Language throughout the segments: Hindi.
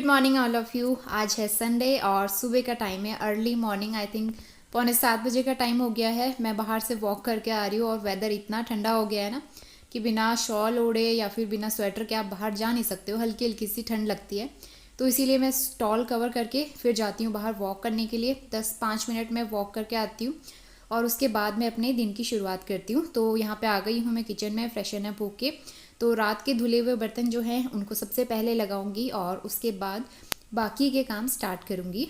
Morning all of you. आज है संडे और सुबह का टाइम है, अर्ली मॉर्निंग। आई थिंक 6:45 का टाइम हो गया है। मैं बाहर से वॉक करके आ रही हूँ और वेदर इतना ठंडा हो गया है ना कि बिना शॉल ओढ़े या फिर बिना स्वेटर के आप बाहर जा नहीं सकते हो। हल्की हल्की सी ठंड लगती है, तो इसीलिए मैं स्टॉल कवर करके फिर जाती हूँ बाहर वॉक करने के लिए। 10-5 मिनट में वॉक करके आती हूँ और उसके बाद मैं अपने दिन की शुरुआत करती हूँ। तो यहाँ पे आ गई हूँ मैं किचन में फ्रेशन अप होके। तो रात के धुले हुए बर्तन जो हैं उनको सबसे पहले लगाऊंगी और उसके बाद बाकी के काम स्टार्ट करूंगी।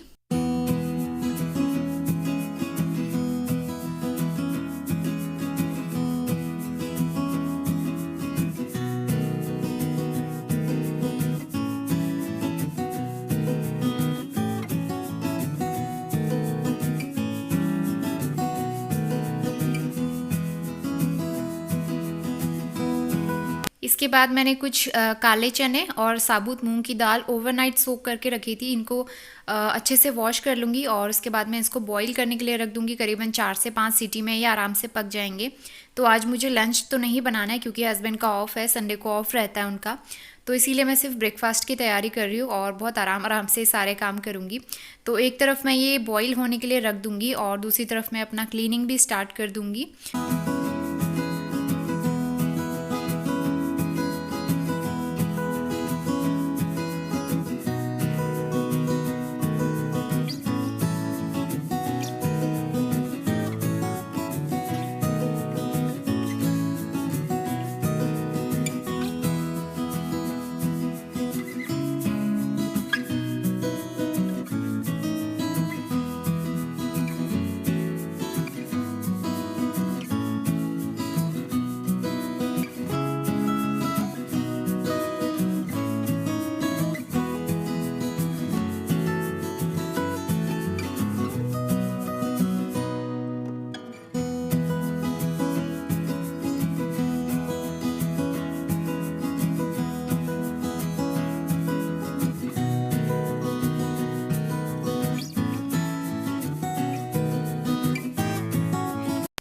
इसके बाद मैंने कुछ काले चने और साबुत मूंग की दाल ओवरनाइट सोक करके रखी थी। इनको अच्छे से वॉश कर लूँगी और उसके बाद मैं इसको बॉईल करने के लिए रख दूँगी। करीबन 4 से 5 सीटी में ये आराम से पक जाएंगे। तो आज मुझे लंच तो नहीं बनाना है क्योंकि हस्बैंड का ऑफ है, संडे को ऑफ रहता है उनका। तो इसीलिए मैं सिर्फ ब्रेकफास्ट की तैयारी कर रही हूँ और बहुत आराम आराम से सारे काम करूँगी। तो एक तरफ मैं ये बॉईल होने के लिए रख दूँगी और दूसरी तरफ मैं अपना क्लीनिंग भी स्टार्ट कर दूँगी।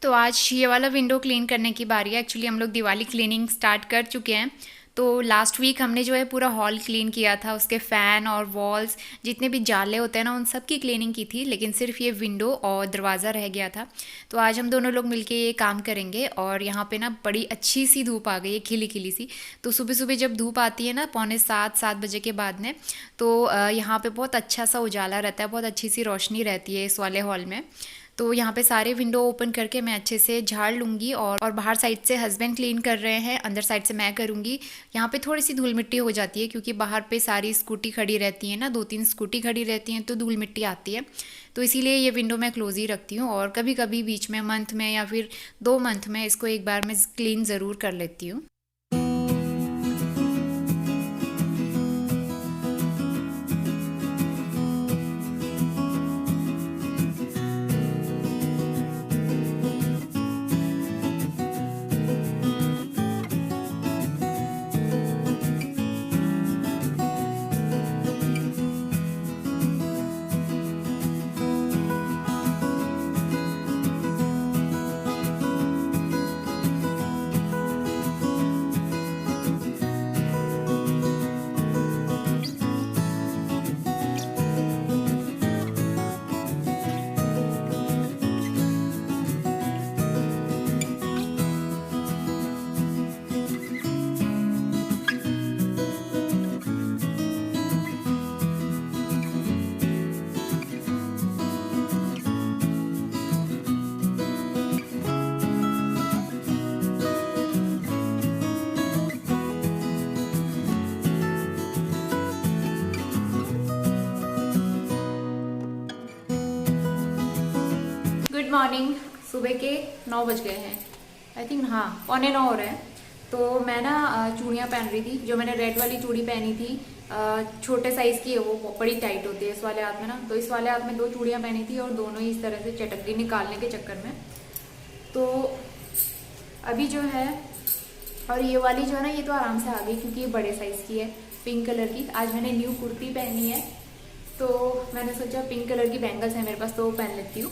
तो आज ये वाला विंडो क्लीन करने की बारी है। एक्चुअली हम लोग दिवाली क्लीनिंग स्टार्ट कर चुके हैं। तो लास्ट वीक हमने जो है पूरा हॉल क्लीन किया था, उसके फ़ैन और वॉल्स जितने भी जाले होते हैं ना उन सब की क्लीनिंग की थी, लेकिन सिर्फ ये विंडो और दरवाज़ा रह गया था। तो आज हम दोनों लोग मिलके ये काम करेंगे। और यहाँ पे ना बड़ी अच्छी सी धूप आ गई है, खिली खिली सी। तो सुबह सुबह जब धूप आती है ना 6:45-7 बजे के बाद में, तो यहाँ पे बहुत अच्छा सा उजाला रहता है, बहुत अच्छी सी रोशनी रहती है इस वाले हॉल में। तो यहाँ पे सारे विंडो ओपन करके मैं अच्छे से झाड़ लूँगी और बाहर साइड से हस्बैंड क्लीन कर रहे हैं, अंदर साइड से मैं करूँगी। यहाँ पे थोड़ी सी धूल मिट्टी हो जाती है क्योंकि बाहर पे सारी स्कूटी खड़ी रहती है ना, 2-3 स्कूटी खड़ी रहती हैं, तो धूल मिट्टी आती है। तो इसीलिए ये विंडो मैं क्लोज ही रखती हूँ और कभी कभी बीच में मंथ में या फिर 2 मंथ में इसको एक बार मैं क्लीन ज़रूर कर लेती हूँ। Good morning. सुबह के 9 बज गए हैं, आई थिंक, हाँ 8:45 हो रहे हैं। तो मैं ना चूड़ियाँ पहन रही थी। जो मैंने रेड वाली चूड़ी पहनी थी, छोटे साइज़ की है, वो बड़ी टाइट होती है इस वाले हाथ में ना। तो इस वाले हाथ में 2 चूड़ियाँ पहनी थी और दोनों ही इस तरह से चटक गई निकालने के चक्कर में। तो अभी जो है, और ये वाली जो है ना, ये तो आराम से आ गई क्योंकि ये बड़े साइज़ की है, पिंक कलर की। आज मैंने न्यू कुर्ती पहनी है, तो मैंने सोचा पिंक कलर की बैंगल्स है मेरे पास तो वो पहन लेती हूँ।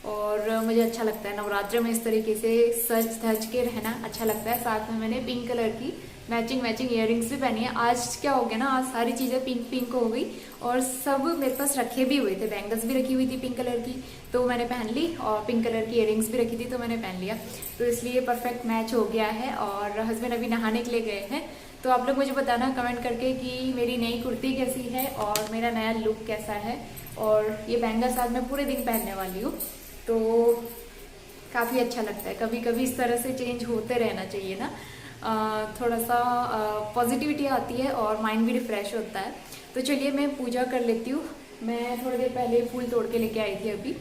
और मुझे अच्छा लगता है नवरात्र में इस तरीके से सज धज के रहना अच्छा लगता है। साथ में मैंने पिंक कलर की मैचिंग मैचिंग इयररिंग्स भी पहनी है। आज क्या हो गया ना, आज सारी चीज़ें पिंक पिंक हो गई और सब मेरे पास रखे भी हुए थे। बैंगल्स भी रखी हुई थी पिंक कलर की, तो मैंने पहन ली, और पिंक कलर की इयररिंग्स भी रखी थी तो मैंने पहन लिया। तो इसलिए परफेक्ट मैच हो गया है। और हस्बैंड अभी नहाने के लिए गए हैं। तो आप लोग मुझे बताना कमेंट करके कि मेरी नई कुर्ती कैसी है और मेरा नया लुक कैसा है। और ये बैंगल्स आज मैं पूरे दिन पहनने वाली हूँ, तो काफ़ी अच्छा लगता है। कभी कभी इस तरह से चेंज होते रहना चाहिए ना, थोड़ा सा पॉजिटिविटी आती है और माइंड भी रिफ़्रेश होता है। तो चलिए मैं पूजा कर लेती हूँ। मैं थोड़ी देर पहले फूल तोड़ के लेके आई थी अभी।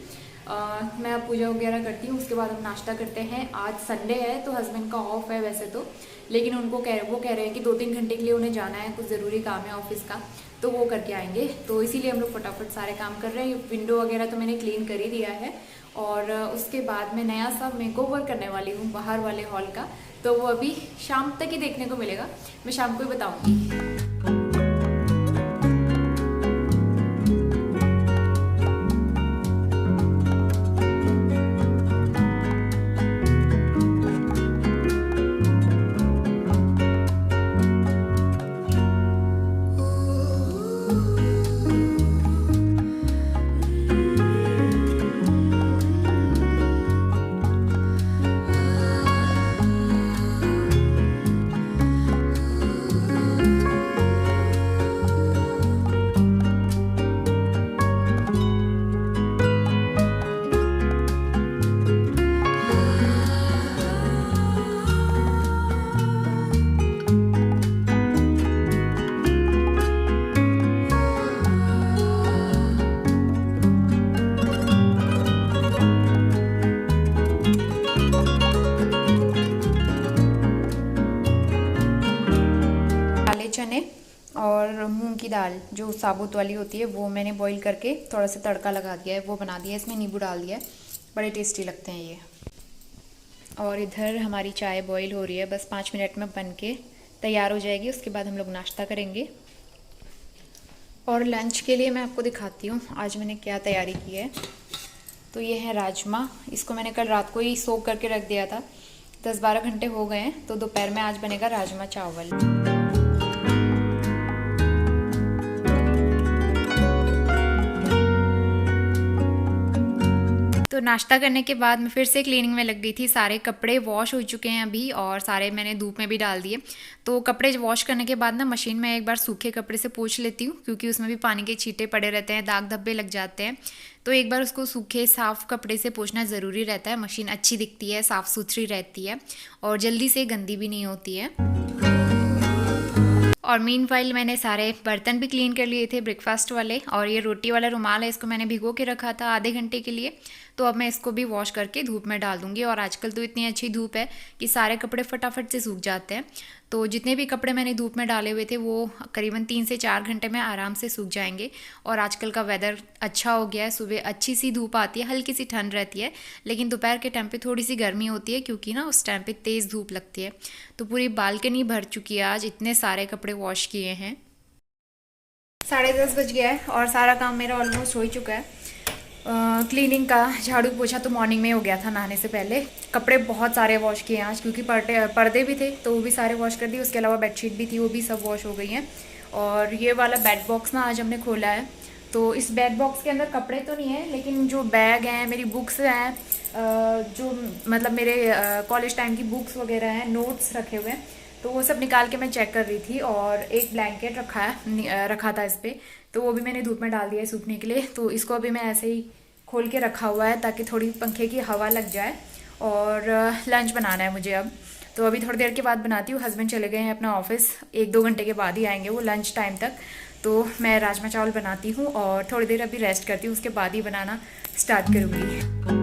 मैं अब पूजा वगैरह करती हूँ, उसके बाद हम नाश्ता करते हैं। आज संडे है तो हस्बैंड का ऑफ है वैसे तो, लेकिन वो कह रहे हैं कि 2-3 घंटे के लिए उन्हें जाना है, कुछ ज़रूरी काम है ऑफिस का, तो वो करके आएंगे। तो इसीलिए हम लोग फटाफट सारे काम कर रहे हैं। विंडो वगैरह तो मैंने क्लीन कर ही दिया है, और उसके बाद मैं नया सा मेकओवर करने वाली हूँ बाहर वाले हॉल का। तो वो अभी शाम तक ही देखने को मिलेगा, मैं शाम को ही बताऊँगी। काले चने और मूंग की दाल जो साबुत वाली होती है वो मैंने बॉईल करके थोड़ा सा तड़का लगा दिया है, वो बना दिया है। इसमें नींबू डाल दिया है, बड़े टेस्टी लगते हैं ये। और इधर हमारी चाय बॉईल हो रही है, बस 5 मिनट में बन के तैयार हो जाएगी। उसके बाद हम लोग नाश्ता करेंगे। और लंच के लिए मैं आपको दिखाती हूँ आज मैंने क्या तैयारी की है। तो ये है राजमा, इसको मैंने कल रात को ही सोक करके रख दिया था, 10-12 घंटे हो गए हैं। तो दोपहर में आज बनेगा राजमा चावल। तो नाश्ता करने के बाद मैं फिर से क्लीनिंग में लग गई थी। सारे कपड़े वॉश हो चुके हैं अभी, और सारे मैंने धूप में भी डाल दिए। तो कपड़े वॉश करने के बाद ना मशीन में एक बार सूखे कपड़े से पोंछ लेती हूँ, क्योंकि उसमें भी पानी के छींटे पड़े रहते हैं, दाग धब्बे लग जाते हैं। तो एक बार उसको सूखे साफ़ कपड़े से पोंछना ज़रूरी रहता है। मशीन अच्छी दिखती है, साफ़ सुथरी रहती है और जल्दी से गंदी भी नहीं होती है। और मीनवाइल मैंने सारे बर्तन भी क्लीन कर लिए थे ब्रेकफास्ट वाले। और ये रोटी वाला रुमाल है, इसको मैंने भिगो के रखा था आधे घंटे के लिए। तो अब मैं इसको भी वॉश करके धूप में डाल दूँगी। और आजकल तो इतनी अच्छी धूप है कि सारे कपड़े फटाफट से सूख जाते हैं। तो जितने भी कपड़े मैंने धूप में डाले हुए थे वो करीबन 3 से 4 घंटे में आराम से सूख जाएंगे। और आजकल का वेदर अच्छा हो गया है, सुबह अच्छी सी धूप आती है, हल्की सी ठंड रहती है, लेकिन दोपहर के टाइम पे थोड़ी सी गर्मी होती है, क्योंकि ना उस टाइम पे तेज़ धूप लगती है। तो पूरी बालकनी भर चुकी है आज, इतने सारे कपड़े वॉश किए हैं। 10:30 बज गया है और सारा काम मेरा ऑलमोस्ट हो ही चुका है। क्लीनिंग का झाड़ू पोछा तो मॉर्निंग में हो गया था नहाने से पहले। कपड़े बहुत सारे वॉश किए हैं आज, क्योंकि पर्दे भी थे तो वो भी सारे वॉश कर दिए। उसके अलावा बेडशीट भी थी, वो भी सब वॉश हो गई हैं। और ये वाला बेड बॉक्स ना आज हमने खोला है। तो इस बेड बॉक्स के अंदर कपड़े तो नहीं है, लेकिन जो बैग हैं, मेरी बुक्स हैं, जो मतलब मेरे कॉलेज टाइम की बुक्स वगैरह हैं, नोट्स रखे हुए हैं, तो वो सब निकाल के मैं चेक कर रही थी। और एक ब्लैंकेट रखा था इस पर, तो वो भी मैंने धूप में डाल दिया है सूखने के लिए। तो इसको अभी मैं ऐसे ही खोल के रखा हुआ है ताकि थोड़ी पंखे की हवा लग जाए। और लंच बनाना है मुझे अब, तो अभी थोड़ी देर के बाद बनाती हूँ। हस्बैंड चले गए हैं अपना ऑफिस, 1-2 घंटे के बाद ही आएंगे वो लंच टाइम तक। तो मैं राजमा चावल बनाती हूँ और थोड़ी देर अभी रेस्ट करती हूँ, उसके बाद ही बनाना स्टार्ट करूँगी।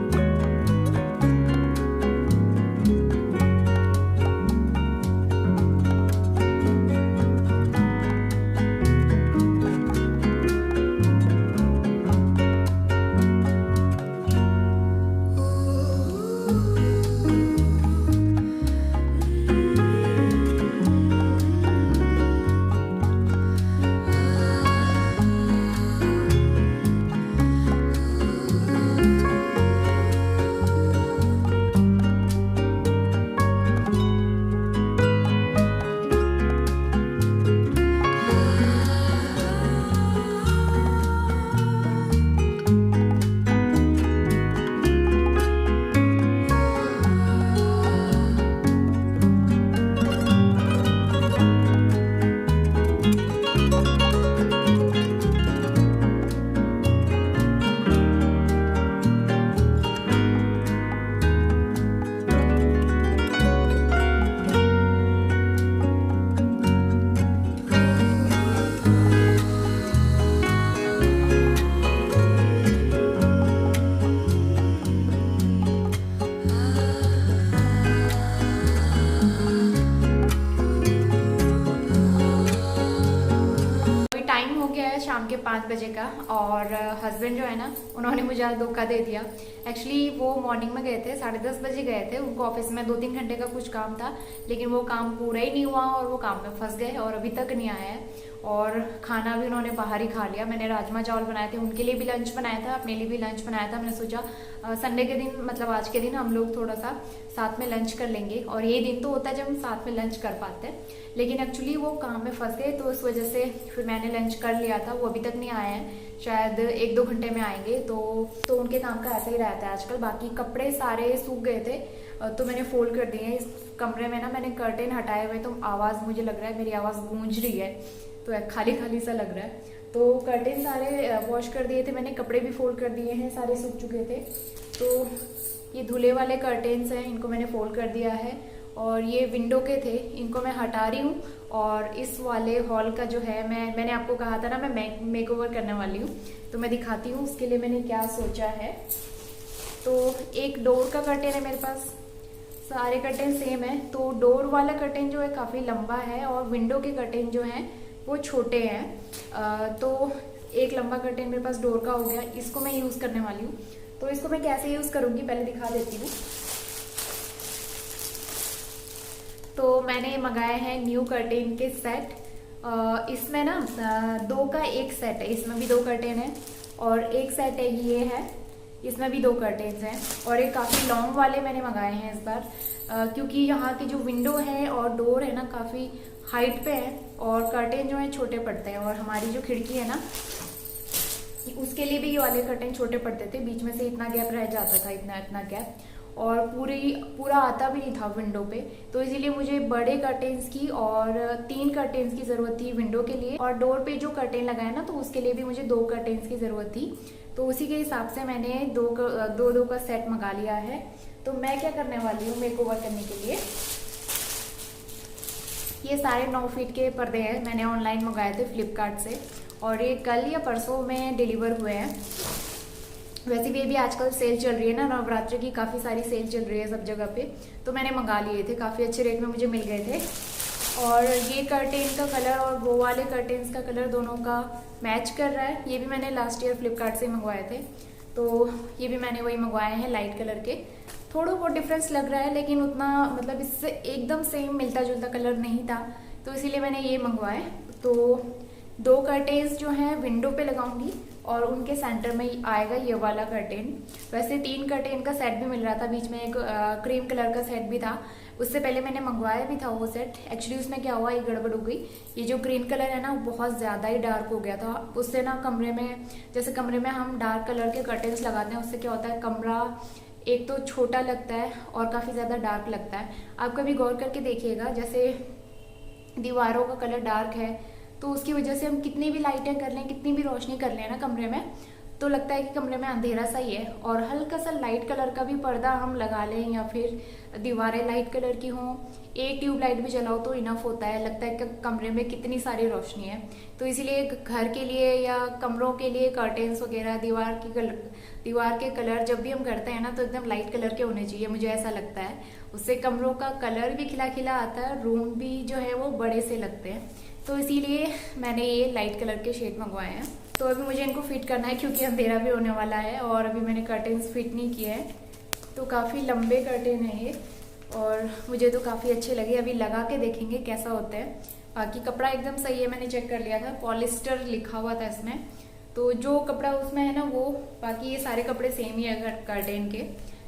के 5 बजे का। और हस्बैंड जो है ना, उन्होंने मुझे आज धोखा दे दिया। एक्चुअली वो मॉर्निंग में गए थे, 10:30 बजे गए थे। उनको ऑफिस में 2-3 घंटे का कुछ काम था, लेकिन वो काम पूरा ही नहीं हुआ और वो काम में फंस गए और अभी तक नहीं आया है। और खाना भी उन्होंने बाहर ही खा लिया। मैंने राजमा चावल बनाए थे, उनके लिए भी लंच बनाया था, अपने लिए भी लंच बनाया था। मैंने सोचा संडे के दिन, मतलब आज के दिन हम लोग थोड़ा सा साथ में लंच कर लेंगे, और ये दिन तो होता है जब हम साथ में लंच कर पाते हैं। लेकिन एक्चुअली वो काम में फंस गए, तो इस वजह से फिर मैंने लंच कर लिया था। वो अभी तक नहीं आए हैं, शायद 1-2 घंटे में आएंगे। तो उनके काम का ऐसा ही रहता है आजकल। बाकी कपड़े सारे सूख गए थे, तो मैंने फोल्ड कर दिए। इस कमरे में ना मैंने कर्टेन हटाए हुए, तो आवाज़, मुझे लग रहा है मेरी आवाज़ गूंज रही है, तो खाली खाली सा लग रहा है। तो कर्टेन सारे वॉश कर दिए थे मैंने, कपड़े भी फोल्ड कर दिए हैं, सारे सूख चुके थे। तो ये धुले वाले कर्टेन्स हैं, इनको मैंने फोल्ड कर दिया है। और ये विंडो के थे, इनको मैं हटा रही हूँ। और इस वाले हॉल का जो है, मैंने आपको कहा था ना मैं मेकओवर करने वाली हूँ, तो मैं दिखाती हूँ उसके लिए मैंने क्या सोचा है। तो एक डोर का कर्टेन है मेरे पास, सारे कर्टेन सेम है। तो डोर वाला कर्टेन जो है काफ़ी लंबा है, और विंडो के कर्टेन जो हैं वो छोटे हैं। तो एक लंबा कर्टेन मेरे पास डोर का हो गया, इसको मैं यूज़ करने वाली हूँ। तो इसको मैं कैसे यूज़ करूँगी पहले दिखा देती हूँ। तो मैंने मंगाए हैं न्यू कर्टेन के सेट। इसमें ना 2 का 1 सेट है, इसमें भी 2 कर्टेन है, और एक सेट है ये है, इसमें भी 2 कर्टेन्स हैं। और ये काफ़ी लॉन्ग वाले मैंने मंगाए हैं इस बार, क्योंकि यहाँ की जो विंडो है और डोर है ना काफ़ी हाइट पे है, और कर्टेन जो है छोटे पड़ते हैं। और हमारी जो खिड़की है ना, उसके लिए भी ये वाले कर्टेन छोटे पड़ते थे, बीच में से इतना गैप रह जाता था, इतना इतना गैप, और पूरा आता भी नहीं था विंडो पे। तो इसीलिए मुझे बड़े कर्टेन्स की और 3 कर्टेन्स की ज़रूरत थी विंडो के लिए, और डोर पे जो कर्टेन लगाए ना, तो उसके लिए भी मुझे 2 कर्टेन्स की ज़रूरत थी। तो उसी के हिसाब से मैंने दो का सेट मंगा लिया है। तो मैं क्या करने वाली हूँ मेकओवर करने के लिए, ये सारे 9 फीट के पर्दे हैं, मैंने ऑनलाइन मंगाए थे फ्लिपकार्ट से, और ये कल या परसों में डिलीवर हुए हैं। वैसे भी अभी आजकल सेल चल रही है ना, नवरात्र की काफ़ी सारी सेल चल रही है सब जगह पे, तो मैंने मंगा लिए थे, काफ़ी अच्छे रेट में मुझे मिल गए थे। और ये कर्टेन का कलर और वो वाले कर्टेन्स का कलर दोनों का मैच कर रहा है। ये भी मैंने लास्ट ईयर फ्लिपकार्ट से मंगवाए थे, तो ये भी मैंने वही मंगवाए हैं लाइट कलर के। थोड़ा बहुत डिफरेंस लग रहा है, लेकिन उतना मतलब इससे एकदम सेम मिलता जुलता कलर नहीं था, तो इसीलिए मैंने ये मंगवाए। तो 2 कर्टेन्स जो हैं विंडो पे लगाऊंगी, और उनके सेंटर में आएगा ये वाला कर्टेन। वैसे 3 कर्टेन का सेट भी मिल रहा था, बीच में एक क्रीम कलर का सेट भी था, उससे पहले मैंने मंगवाया भी था वो सेट। एक्चुअली उसमें क्या हुआ, ये गड़बड़ हो गई। ये जो ग्रीन कलर है ना, वो बहुत ज़्यादा ही डार्क हो गया था, उससे ना कमरे में, जैसे कमरे में हम डार्क कलर के कर्टेन्स लगाते हैं, उससे क्या होता है, कमरा एक तो छोटा लगता है और काफ़ी ज़्यादा डार्क लगता है। आप कभी गौर करके देखिएगा, जैसे दीवारों का कलर डार्क है, तो उसकी वजह से हम कितनी भी लाइटें कर लें, कितनी भी रोशनी कर लें ना कमरे में, तो लगता है कि कमरे में अंधेरा सा ही है। और हल्का सा लाइट कलर का भी पर्दा हम लगा लें, या फिर दीवारें लाइट कलर की हों, एक ट्यूबलाइट भी जलाओ तो इनफ होता है, लगता है कि कमरे में कितनी सारी रोशनी है। तो इसीलिए घर के लिए या कमरों के लिए कर्टेन्स वगैरह, दीवार के कलर जब भी हम करते हैं ना, तो एकदम लाइट कलर के होने चाहिए, मुझे ऐसा लगता है। उससे कमरों का कलर भी खिला खिला आता है, रूम भी जो है वो बड़े से लगते हैं। तो इसीलिए मैंने ये लाइट कलर के शेड मंगवाए हैं। तो अभी मुझे इनको फिट करना है, क्योंकि अंधेरा भी होने वाला है, और अभी मैंने कर्टेन्स फिट नहीं किए हैं। तो काफ़ी लंबे कर्टेन है ये, और मुझे तो काफ़ी अच्छे लगे। अभी लगा के देखेंगे कैसा होता है। बाकी कपड़ा एकदम सही है, मैंने चेक कर लिया था, पॉलिस्टर लिखा हुआ था इसमें। तो जो कपड़ा उसमें है ना वो, बाकी ये सारे कपड़े सेम ही है कर्टेन के।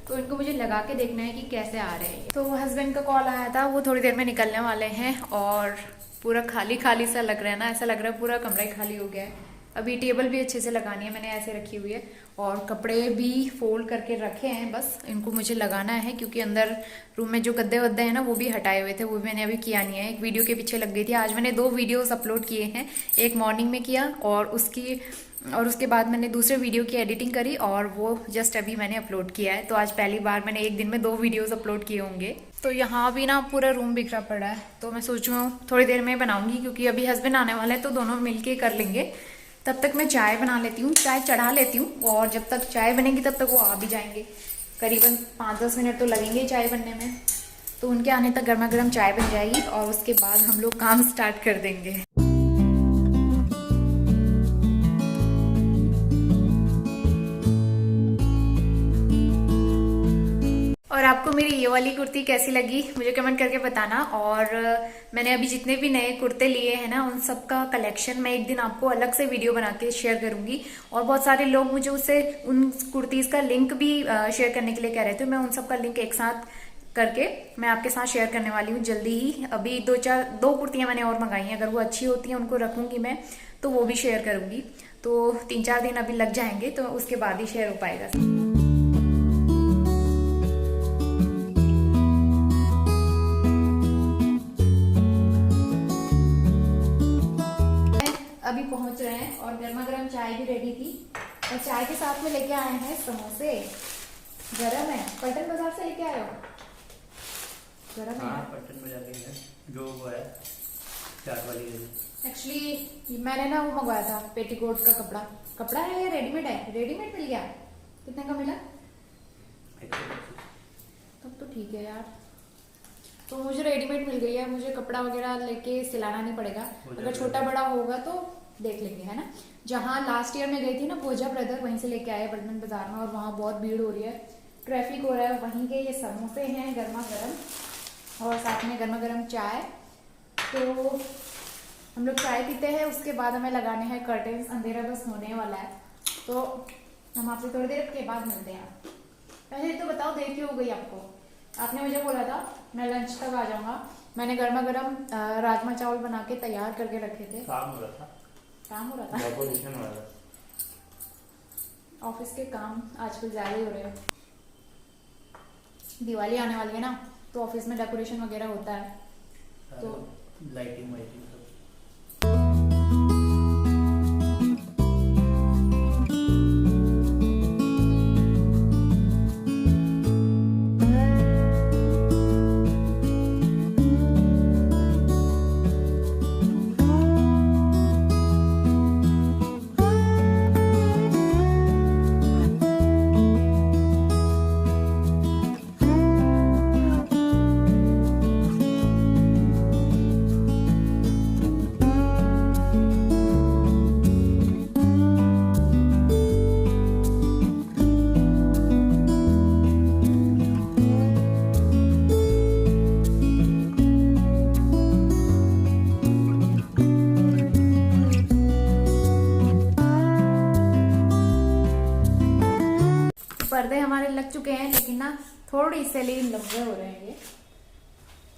तो इनको मुझे लगा के देखना है कि कैसे आ रहे हैं। तो हस्बैंड का कॉल आया था, वो थोड़ी देर में निकलने वाले हैं, और पूरा खाली खाली सा लग रहा है ना, ऐसा लग रहा है पूरा कमरा ही खाली हो गया है। अभी टेबल भी अच्छे से लगानी है, मैंने ऐसे रखी हुई है, और कपड़े भी फोल्ड करके रखे हैं, बस इनको मुझे लगाना है, क्योंकि अंदर रूम में जो गद्दे वद्दे हैं ना, वो भी हटाए हुए थे, वो भी मैंने अभी किया नहीं है। एक वीडियो के पीछे लग गई थी। आज मैंने 2 वीडियोस अपलोड किए हैं, एक मॉर्निंग में किया, और उसके बाद मैंने दूसरे वीडियो की एडिटिंग करी, और वो जस्ट अभी मैंने अपलोड किया है। तो आज पहली बार मैंने एक दिन में 2 वीडियोस अपलोड किए होंगे। तो यहाँ भी ना पूरा रूम बिखरा पड़ा है, तो मैं सोच रही हूँ थोड़ी देर में बनाऊंगी, क्योंकि अभी हस्बैंड आने वाले हैं, तो दोनों मिलके कर लेंगे। तब तक मैं चाय बना लेती हूँ, चाय चढ़ा लेती हूँ, और जब तक चाय बनेगी तब तक वो आ भी जाएंगे। करीबन 5-10 मिनट तो लगेंगे चाय बनने में। तो उनके आने तक गर्मा गर्म चाय बन जाएगी, और उसके बाद हम लोग काम स्टार्ट कर देंगे। और आपको मेरी ये वाली कुर्ती कैसी लगी मुझे कमेंट करके बताना। और मैंने अभी जितने भी नए कुर्ते लिए हैं ना, उन सब का कलेक्शन मैं एक दिन आपको अलग से वीडियो बना के शेयर करूंगी। और बहुत सारे लोग मुझे उससे उन कुर्तीज का लिंक भी शेयर करने के लिए कह रहे थे। मैं उन सब का लिंक एक साथ करके मैं आपके साथ शेयर करने वाली हूँ जल्दी ही। अभी दो कुर्तियां मैंने और मंगाई हैं, अगर वो अच्छी होती हैं उनको रखूंगी मैं, तो वो भी शेयर करूंगी। तो 3-4 दिन अभी लग जाएंगे, तो उसके बाद ही शेयर हो पाएगा। अभी पहुंच रहे हैं और गर्मा गर्म चाय भी रेडी थी, और चाय के साथ में लेके आए हैं समोसे। गरम है, पटन बाजार से लेके आए हो? गरम है। हाँ, पटन बाजार के जो वो है चाट वाली। एक्चुअली मैंने ना वो मंगवाया था पेटीकोट का कपड़ा है या रेडीमेड है? रेडीमेड मिल गया। कितने का मिला? तब तो ठीक है यार। तो मुझे रेडीमेड मिल गई है, मुझे कपड़ा वगैरह लेके सिलाना नहीं पड़ेगा। अगर छोटा बड़ा होगा तो देख लेंगे, है ना। जहाँ लास्ट ईयर में गई थी ना भोजा ब्रदर, वहीं से लेके आए पटन बाजार में, और वहाँ बहुत भीड़ हो रही है, ट्रैफिक हो रहा है। वहीं के ये समोसे हैं गर्मा गर्म, और साथ में गर्मा गर्म चाय। तो हम लोग चाय पीते हैं, उसके बाद हमें लगाने हैं कर्टेन्स। अंधेरा बस होने वाला है, तो हम आपसे थोड़ी देर के बाद मिलते हैं। पहले तो बताओ देर क्यों हो गई आपको? आपने मुझे बोला था मैं लंच तक आ जाऊंगा। मैंने गर्मा गर्म राजमा चावल बना के तैयार करके रखे थे। काम हो रहा था। काम हो रहा था, डेकोरेशन हो रहा था। ऑफिस के काम आजकल ज्यादा ही हो रहे हैं। दिवाली आने वाली है ना, तो ऑफिस में डेकोरेशन वगैरह होता है, तो लाइटिंग वाइटिंग सब। पर्दे हमारे लग चुके हैं, लेकिन ना थोड़ी से लिए लंबे हो रहे हैं,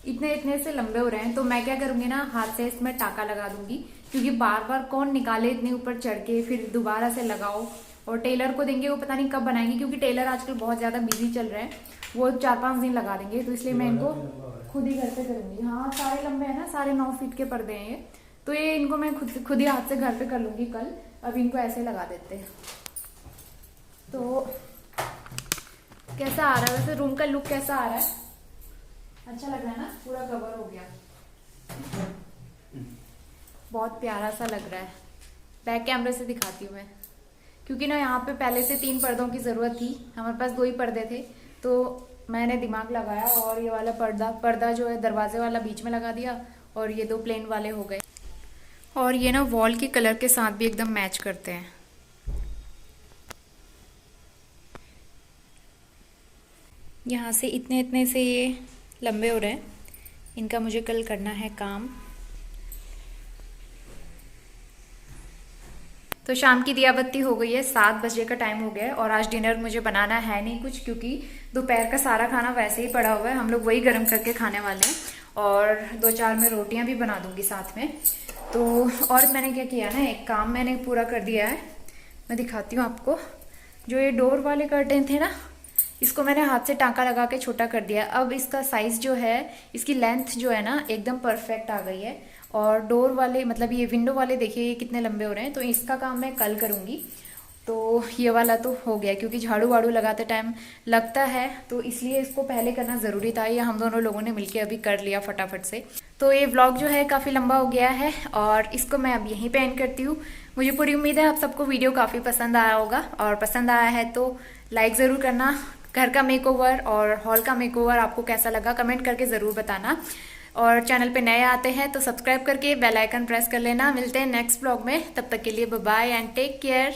ये इतने से लंबे हो रहे हैं। तो मैं क्या करूंगी ना, हाथ से इसमें टाका लगा दूंगी, क्योंकि बार बार कौन निकाले इतने ऊपर चढ़ के, फिर दोबारा से लगाओ। और टेलर को देंगे, वो पता नहीं कब बनाएंगे, क्योंकि टेलर आजकल बहुत ज्यादा बिजी चल रहे हैं, वो 4-5 दिन लगा देंगे। तो इसलिए मैं इनको खुद ही घर पे करूंगी। हाँ, सारे लंबे है ना, सारे 9 फीट के पर्दे हैं ये, तो ये इनको मैं खुद ही हाथ से घर पे कर लूंगी कल। अब इनको ऐसे लगा देते हैं। तो कैसा आ रहा है वैसे रूम का लुक? कैसा आ रहा है? अच्छा लग रहा है ना, पूरा कवर हो गया, बहुत प्यारा सा लग रहा है। बैक कैमरे से दिखाती हूँ मैं, क्योंकि ना यहाँ पे पहले से 3 पर्दों की जरूरत थी, हमारे पास 2 ही पर्दे थे। तो मैंने दिमाग लगाया और ये वाला पर्दा जो है दरवाजे वाला बीच में लगा दिया, और ये 2 प्लेन वाले हो गए। और ये ना वॉल के कलर के साथ भी एकदम मैच करते हैं। यहाँ से इतने से ये लंबे हो रहे हैं, इनका मुझे कल करना है काम। तो शाम की दिया बत्ती हो गई है, 7 बजे का टाइम हो गया है, और आज डिनर मुझे बनाना है नहीं कुछ, क्योंकि दोपहर का सारा खाना वैसे ही पड़ा हुआ है, हम लोग वही गर्म करके खाने वाले हैं। और 2-4 मैं रोटियां भी बना दूंगी साथ में। तो और मैंने क्या किया ना, एक काम मैंने पूरा कर दिया है, मैं दिखाती हूँ आपको। जो ये डोर वाले कर्टेन थे ना, इसको मैंने हाथ से टाँका लगा के छोटा कर दिया। अब इसका साइज जो है, इसकी लेंथ जो है ना एकदम परफेक्ट आ गई है। और डोर वाले मतलब ये विंडो वाले देखिए ये कितने लंबे हो रहे हैं, तो इसका काम मैं कल करूँगी। तो ये वाला तो हो गया, क्योंकि झाड़ू वाड़ू लगाते टाइम लगता है, तो इसलिए इसको पहले करना ज़रूरी था। ये हम दोनों लोगों ने मिलकर अभी कर लिया फटाफट से। तो ये व्लॉग जो है काफ़ी लंबा हो गया है, और इसको मैं अब यहीं पे एंड करती हूँ। मुझे पूरी उम्मीद है आप सबको वीडियो काफ़ी पसंद आया होगा, और पसंद आया है तो लाइक ज़रूर करना। घर का मेकओवर और हॉल का मेकओवर आपको कैसा लगा कमेंट करके ज़रूर बताना। और चैनल पे नए आते हैं तो सब्सक्राइब करके बेल आइकन प्रेस कर लेना। मिलते हैं नेक्स्ट व्लॉग में, तब तक के लिए bye bye and take care.